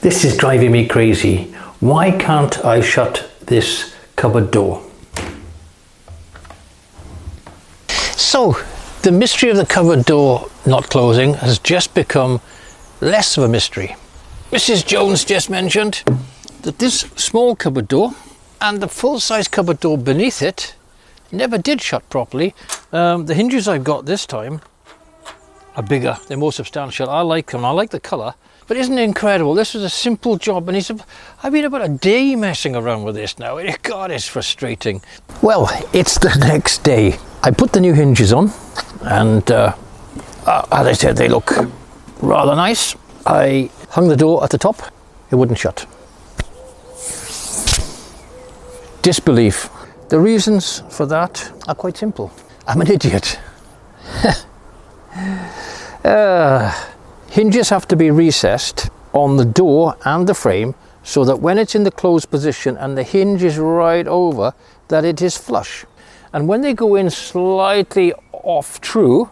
This is driving me crazy. Why can't I shut this cupboard door? So, the mystery of the cupboard door not closing has just become less of a mystery. Mrs. Jones just mentioned that this small cupboard door and the full-size cupboard door beneath it never did shut properly. The hinges I've got this time are bigger, they're more substantial. I like them, I like the colour. But isn't it incredible? This was a simple job, and I've been about a day messing around with this now. God, it's frustrating. Well, it's the next day. I put the new hinges on, and as I said, they look rather nice. I hung the door at the top, it wouldn't shut. Disbelief. The reasons for that are quite simple. I'm an idiot. Hinges have to be recessed on the door and the frame so that when it's in the closed position and the hinge is right over, that it is flush. And when they go in slightly off true,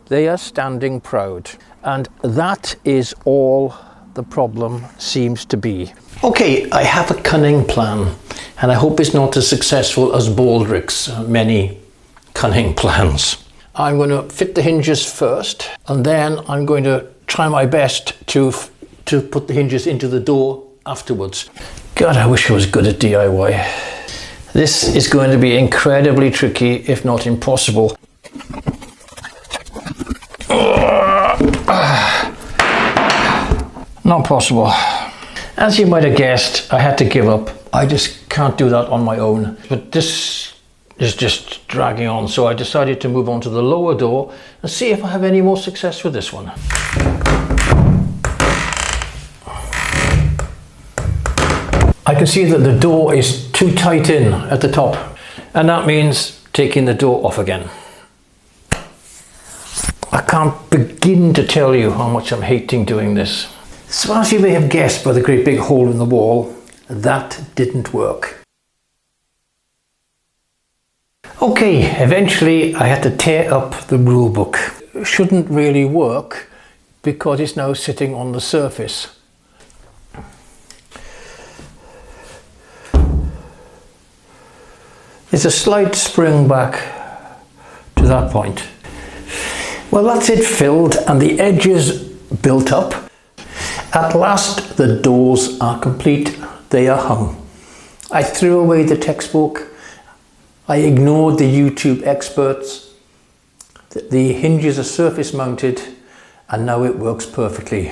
they are standing proud. And that is all the problem seems to be. Okay, I have a cunning plan, and I hope it's not as successful as Baldrick's many cunning plans. I'm going to fit the hinges first, and then I'm going to try my best to put the hinges into the door afterwards. God, I wish I was good at DIY. This is going to be incredibly tricky, if not impossible. Not possible. As you might have guessed, I had to give up. I just can't do that on my own. But this is just dragging on, so I decided to move on to the lower door and see if I have any more success with this one. I can see that the door is too tight in at the top, and that means taking the door off again. I can't begin to tell you how much I'm hating doing this. So as you may have guessed by the great big hole in the wall, that didn't work. Okay, eventually I had to tear up the rule book. It shouldn't really work because it's now sitting on the surface. There's a slight spring back to that point. Well, that's it filled and the edges built up. At last the doors are complete, they are hung. I threw away the textbook, I ignored the YouTube experts. The hinges are surface mounted and now it works perfectly.